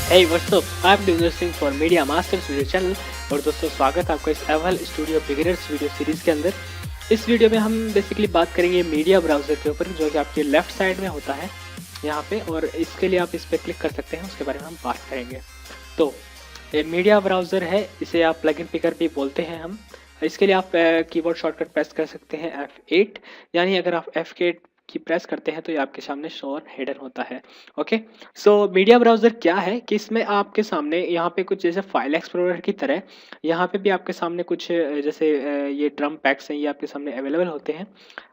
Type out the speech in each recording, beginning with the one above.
Hey, what's up? I'm Devendra Singh for media masters video channel. और दोस्तों स्वागत है आपका इस एवल स्टूडियो बिगिनर्स वीडियो सीरीज़ के अंदर। इस वीडियो में हम बेसिकली बात करेंगे मीडिया ब्राउज़र के ऊपर, जो कि आपके लेफ्ट साइड में होता है यहाँ पे, और इसके लिए आप इस पर क्लिक कर सकते हैं। उसके बारे में हम बात करेंगे। तो ये मीडिया ब्राउज़र है, इसे आप प्लगइन पिकर भी बोलते हैं हम। इसके लिए आप कीबोर्ड शॉर्टकट प्रेस कर सकते हैं F8, यानी अगर आप F8 की प्रेस करते हैं तो ये आपके सामने शो और हिडन होता है। ओके, सो मीडिया ब्राउज़र क्या है कि इसमें आपके सामने यहाँ पे कुछ जैसे फाइल एक्सप्लोरर की तरह यहाँ पे भी आपके सामने कुछ जैसे ये ड्रम पैक्स हैं, ये आपके सामने अवेलेबल होते हैं।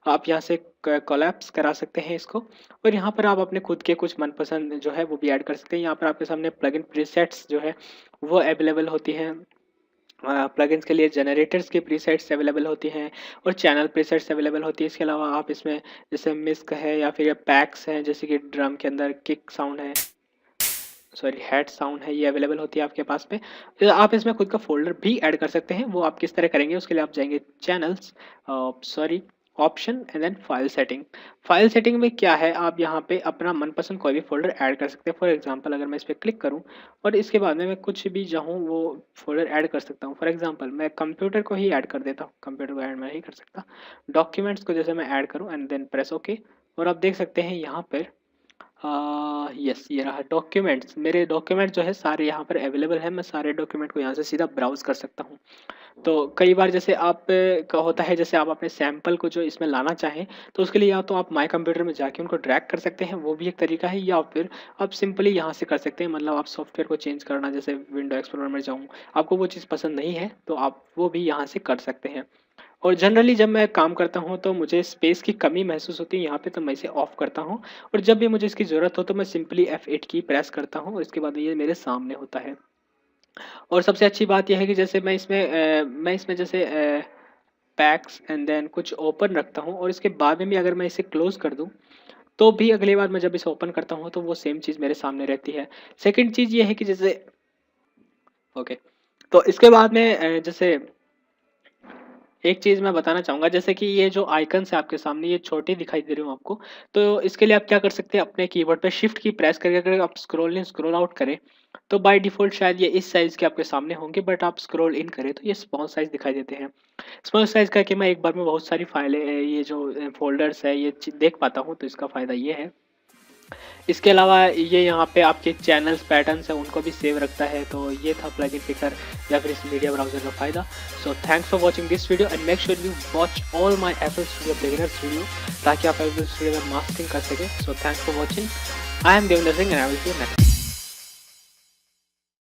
आप यहाँ से कोलैप्स करा सकते हैं इसको, और यहाँ पर आप अपने खुद के कुछ मनपसंद जो है वो भी ऐड कर सकते हैं। यहाँ पर आपके सामने प्लगइन प्रीसेट्स जो है वो अवेलेबल होती हैं। प्लगइन्स के लिए जनरेटर्स की प्रीसेट्स अवेलेबल होती हैं और चैनल प्रीसेट्स अवेलेबल होती है। इसके अलावा आप इसमें जैसे मिस्क है या फिर ये पैक्स हैं, जैसे कि ड्रम के अंदर किक साउंड है, सॉरी हेड साउंड है, ये अवेलेबल होती है आपके पास में। तो आप इसमें खुद का फोल्डर भी ऐड कर सकते हैं। वो आप किस तरह करेंगे, उसके लिए आप जाएंगे channels, sorry option and then file setting. File setting में क्या है, आप यहाँ पे अपना मनपसंद कोई भी फोल्डर ऐड कर सकते हैं। फॉर एग्जांपल अगर मैं इस पर क्लिक करूँ और इसके बाद में मैं कुछ भी चाहूँ वो फोल्डर ऐड कर सकता हूँ। फॉर एग्जांपल मैं कंप्यूटर को ही ऐड कर देता हूँ, कंप्यूटर को ऐड मैं नहीं कर सकता। डॉक्यूमेंट्स को जैसे मैं ऐड करूँ एंड देन प्रेस ओके, और आप देख सकते हैं यहाँ पर यस, ये रहा डॉक्यूमेंट्स। मेरे डॉक्यूमेंट जो है सारे यहाँ पर अवेलेबल है। मैं सारे डॉक्यूमेंट को यहाँ से सीधा ब्राउज कर सकता हूँ। तो कई बार जैसे आप का होता है, जैसे आप अपने सैंपल को जो इसमें लाना चाहें तो उसके लिए या तो आप माय कंप्यूटर में जाके उनको ड्रैग कर सकते हैं, वो भी एक तरीका है, या फिर आप सिंपली यहाँ से कर सकते हैं। मतलब आप सॉफ्टवेयर को चेंज करना, जैसे विंडो एक्सप्लोरर में जाऊँ, आपको वो चीज़ पसंद नहीं है तो आप वो भी यहाँ से कर सकते हैं। और जनरली जब मैं काम करता हूँ तो मुझे स्पेस की कमी महसूस होती है यहाँ पे, तो मैं इसे ऑफ करता हूँ। और जब भी मुझे इसकी ज़रूरत हो तो मैं सिंपली F8 की प्रेस करता हूँ और इसके बाद ये मेरे सामने होता है। और सबसे अच्छी बात यह है कि जैसे मैं इसमें जैसे पैक्स एंड देन कुछ ओपन रखता हूँ, और इसके बाद में भी अगर मैं इसे क्लोज कर दूँ तो भी अगली बार मैं जब इसे ओपन करता हूँ तो वो सेम चीज़ मेरे सामने रहती है। सेकंड चीज़ ये है कि जैसे ओके, तो इसके बाद में जैसे एक चीज़ मैं बताना चाहूँगा, जैसे कि ये जो आइकन्स है आपके सामने, ये छोटे दिखाई दे रहे हो आपको, तो इसके लिए आप क्या कर सकते हैं, अपने कीबोर्ड पे शिफ्ट की प्रेस करके अगर आप स्क्रॉल इन स्क्रॉल आउट करें तो बाय डिफ़ॉल्ट शायद ये इस साइज़ के आपके सामने होंगे, बट आप स्क्रॉल इन करें तो ये स्मॉल साइज़ दिखाई देते हैं। स्मॉल साइज़ करके मैं एक बार में बहुत सारी फाइलें ये जो फ़ोल्डर्स है ये देख पाता हूँ, तो इसका फ़ायदा ये है। इसके अलावा ये यहाँ पे आपके चैनल्स पैटर्न्स हैं उनको भी सेव रखता है। तो ये था प्लगइन पिकर या फिर इस मीडिया ब्राउज़र का फ़ायदा। So thanks for watching this video and make sure you watch all my FL studio beginners video, ताकि आप FL स्टूडियो में मास्टरिंग कर सकें। So thanks for watching. I am Devendra Singh and I will see you next.